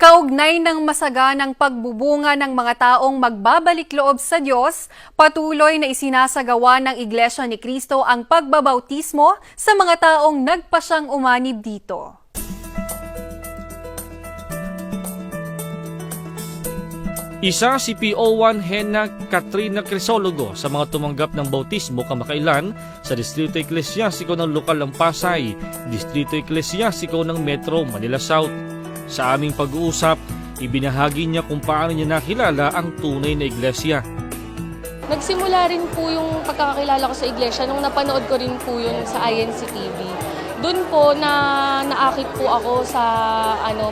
Kaugnay ng masaganang pagbubunga ng mga taong magbabalik loob sa Diyos, patuloy na isinasagawa ng Iglesia ni Cristo ang pagbabautismo sa mga taong nagpasyang umanib dito. Isa si PO1 Hena Katrina Crisologo sa mga tumanggap ng bautismo kamakailan sa Distrito Eklesiastiko ng Lokal ng Pasay, Distrito Eklesiastiko ng Metro Manila South. Sa aming pag-uusap, ibinahagi niya kung paano niya nakilala ang tunay na iglesia. Nagsimula rin po yung pagkakakilala ko sa iglesia nung napanood ko rin po yun sa INC TV. Doon po naakit po ako sa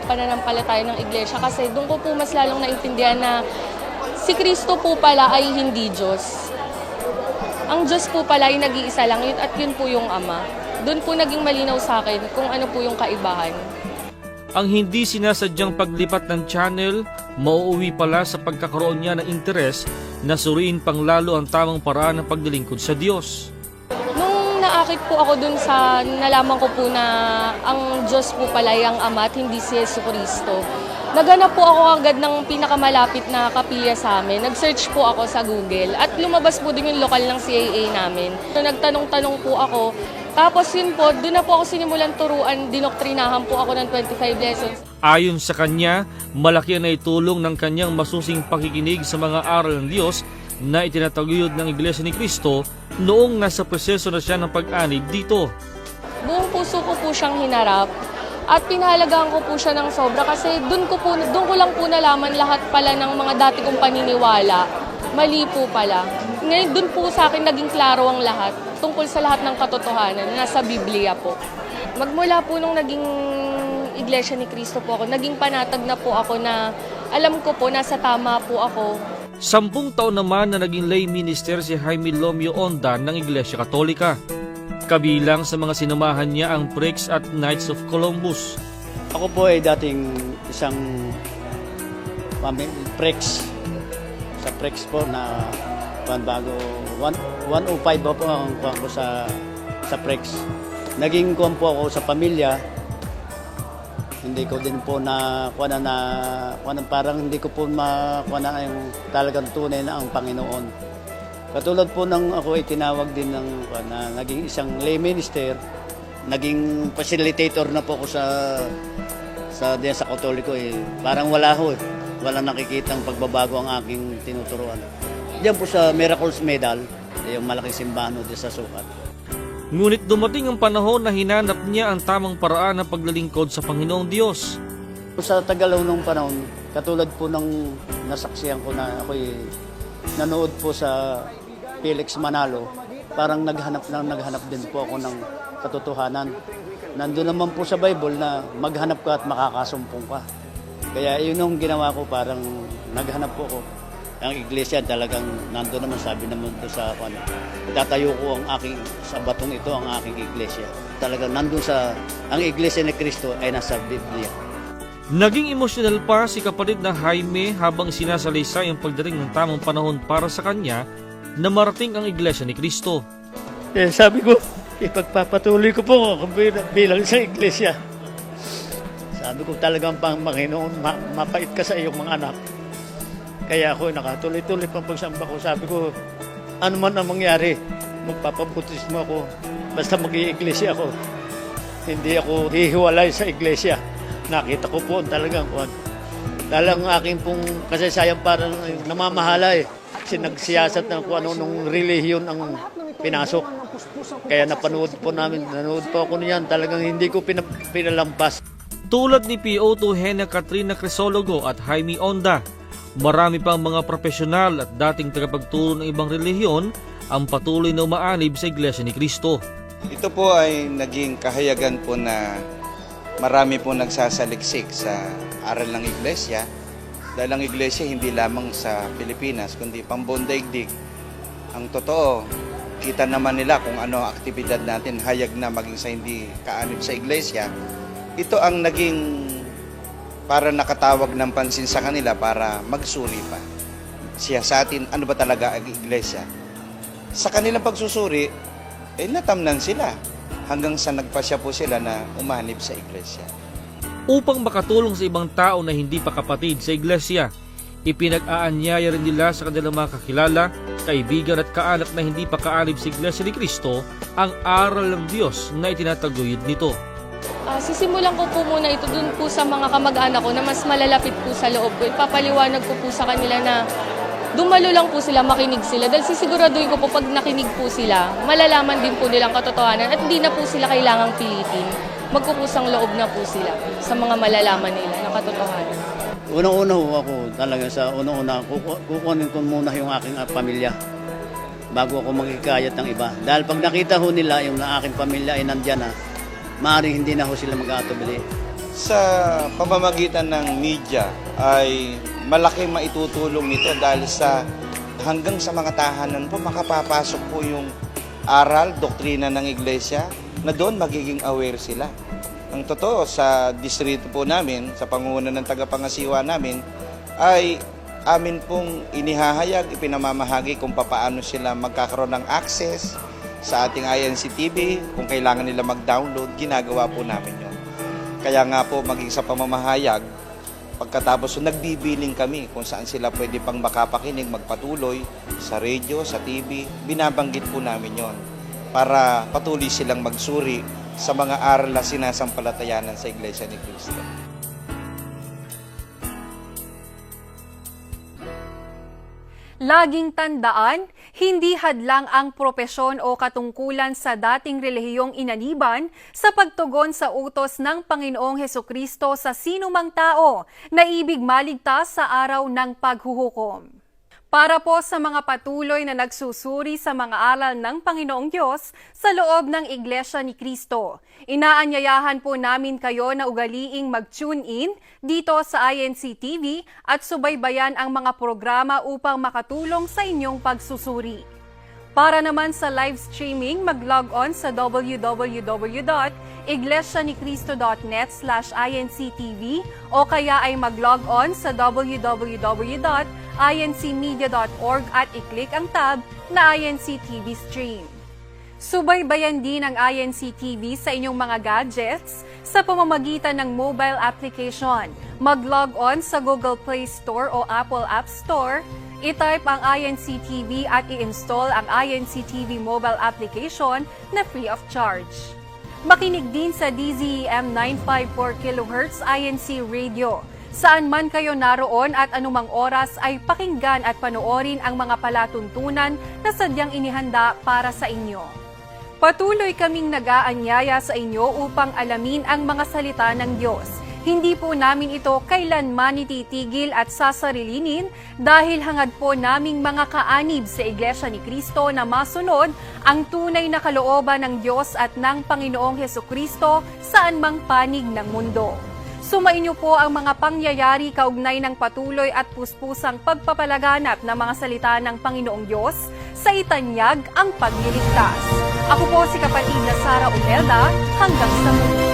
pananampalataya ng iglesia kasi doon ko po mas lalong naintindihan na si Kristo po pala ay hindi Diyos. Ang Diyos po pala ay nag-iisa lang yun at yun po yung Ama. Doon po naging malinaw sa akin kung ano po yung kaibahan. Ang hindi sinasadyang paglipat ng channel, mauuwi pala sa pagkakaroon niya ng interes na suriin pang lalo ang tamang paraan ng paglilingkod sa Diyos. Nung naakit po ako dun sa nalaman ko po na ang Diyos po pala ay ang Ama at hindi si Jesucristo, naghanap po ako agad ng pinakamalapit na kapilya sa amin. Nag-search po ako sa Google at lumabas po din yung lokal ng CAA namin. So, nagtanong-tanong po ako. Tapos yun po, doon na po ako sinimulan turuan, dinoktrinahan po ako ng 25 lessons. Ayon sa kanya, malaki na itulong ng kanyang masusing pakikinig sa mga aral ng Diyos na itinataguyod ng Iglesia ni Cristo noong nasa proseso na siya ng pag-anib dito. Buong puso ko po siyang hinarap at pinahalagaan ko po siya ng sobra kasi doon ko lang po nalaman lahat pala ng mga dati kong paniniwala. Mali po pala. Ngayon doon po sa akin naging klaro ang lahat tungkol sa lahat ng katotohanan na nasa Biblia po. Magmula po nung naging Iglesia ni Cristo po ako, naging panatag na po ako na alam ko po nasa tama po ako. 10 taon naman na naging lay minister si Jaime Lomio Onda ng Iglesia Katolika. Kabilang sa mga sinamahan niya ang Prex at Knights of Columbus. Ako po ay dating isang Prex. Sa Prex po na bago 105 po ang kuha ko sa Prex. Naging kuha po ako sa pamilya. Hindi ko din po parang hindi ko po makuha na yung talagang tunay na ang Panginoon. Katulad po ng ako ay tinawag din na naging isang lay minister, naging facilitator na po ako sa Katoliko eh. Parang wala nakikitang pagbabago ang aking tinuturuan. Diyan po sa Miracles Medal, yung malaking simbahan doon sa Sukat. Ngunit dumating ang panahon na hinanap niya ang tamang paraan ng paglilingkod sa Panginoong Diyos. Sa tagal ng panahon, katulad po ng nasaksihan ko na ako'y nanood po sa Felix Manalo, parang naghanap din po ako ng katotohanan. Nandun naman po sa Bible na maghanap ka at makakasumpong ka. Kaya yun yung ginawa ko, parang naghanap po ako. Ang iglesia talagang nandun naman, sabi naman ito sa tatayo ko sa batong ito ang aking iglesia. Talagang nandun ang iglesia ni Cristo ay nasa Biblia. Naging emosyonal pa si kapatid na Jaime habang sinasalaysay ang pagdating ng tamang panahon para sa kanya na marating ang iglesia ni Cristo. Sabi ko, ipagpapatuloy ko po bilang isang iglesia. Sabi ko talagang Panginoon, mapait ka sa iyong mga anak. Kaya ako nakatuloy-tuloy pang pagsamba ko. Sabi ko, ano man ang mangyari, magpapabutismo ako. Basta mag-i-iglesia ako. Hindi ako hihiwalay sa iglesia. Nakita ko po talagang aking pong kasaysayan parang namamahala eh. Nagsiyasat ng kung ano nung relihiyon ang pinasok. Kaya nanood po ako niyan. Talagang hindi ko pinalampas. Tulad ni PO2 Hena Katrina Crisologo at Jaime Onda, marami pang mga profesional at dating tagapagturo ng ibang relihiyon ang patuloy na umaanib sa Iglesia ni Cristo. Ito po ay naging kahayagan po na marami po nagsasaliksik sa aral ng Iglesia. Dahil ang Iglesia hindi lamang sa Pilipinas, kundi pambuong daigdig. Ang totoo, kita naman nila kung ano ang aktibidad natin, hayag na maging sa hindi kaanib sa Iglesia. Ito ang naging para nakatawag ng pansin sa kanila para magsuri pa. Siya sa atin, ano ba talaga ang Iglesia? Sa kanilang pagsusuri, natamnan sila hanggang sa nagpasya po sila na umanib sa Iglesia. upang makatulong sa ibang tao na hindi pa kapatid sa iglesia. Ipinag-aanyaya rin nila sa kanilang mga kakilala, kaibigan at kaanak na hindi pa kaanib sa Iglesia ni Cristo ang aral ng Diyos na itinataguyod nito. Sisimulan ko po muna ito dun po sa mga kamag-anak ko na mas malalapit po sa loob ko. Ipapaliwanag ko po sa kanila na dumalo lang po sila, makinig sila. Dahil sisiguraduhin ko po pag nakinig po sila, malalaman din po nilang katotohanan at hindi na po sila kailangang pilitin. Magkukusang loob na po sila sa mga malalaman nila na katotohanan. Unang-una ho ako talaga sa unang-una, kukunin ko muna yung aking pamilya bago ako magkikayat ng iba. Dahil pag nakita ho nila yung na aking pamilya ay nandyan na, maaaring hindi na ho sila mag-aatubili. Sa pamamagitan ng media ay malaking maitutulong nito dahil sa hanggang sa mga tahanan po makapapasok po yung aral, doktrina ng iglesia na doon magiging aware sila. Ang totoo, sa distrito po namin, sa pangunguna ng tagapangasiwa namin, ay amin pong inihahayag, ipinamamahagi kung papaano sila magkakaroon ng access sa ating INC TV. Kung kailangan nila mag-download, ginagawa po namin yon. Kaya nga po, maging sa pamamahayag, pagkatapos nagbibiling kami kung saan sila pwede pang makapakinig, magpatuloy sa radio, sa TV, binabanggit po namin yon para patuloy silang magsuri sa mga aral na sinasampalatayanan sa Iglesia ni Cristo. Laging tandaan, hindi hadlang ang propesyon o katungkulan sa dating relihiyong inaniban sa pagtugon sa utos ng Panginoong Hesukristo sa sinumang tao na ibig maligtas sa araw ng paghuhukom. Para po sa mga patuloy na nagsusuri sa mga aral ng Panginoong Diyos sa loob ng Iglesia ni Cristo, inaanyayahan po namin kayo na ugaliing mag-tune in dito sa INC TV at subaybayan ang mga programa upang makatulong sa inyong pagsusuri. Para naman sa live streaming, mag-log on sa www.iglesianiccristo.net/INCTV o kaya ay mag-log on sa www.incmedia.org at i-click ang tab na INC TV Stream. Subaybayan din ang INC TV sa inyong mga gadgets sa pamamagitan ng mobile application. Mag-log on sa Google Play Store o Apple App Store, i-type ang INC TV at i-install ang INC TV mobile application na free of charge. Makinig din sa DZEM 954 kHz INC Radio. Saan man kayo naroon at anumang oras ay pakinggan at panoorin ang mga palatuntunan na sadyang inihanda para sa inyo. Patuloy kaming nag-aanyaya sa inyo upang alamin ang mga salita ng Diyos. Hindi po namin ito kailanman ititigil at sasarilinin dahil hangad po naming mga kaanib sa Iglesia ni Cristo na masunod ang tunay na kalooban ng Diyos at ng Panginoong Hesukristo saan mang panig ng mundo. Sumainyo po ang mga pangyayari kaugnay ng patuloy at puspusang pagpapalaganap ng mga salita ng Panginoong Diyos sa itanyag ang pagliligtas. Ako po si Kapatid na Sara Umelda, hanggang sa muli.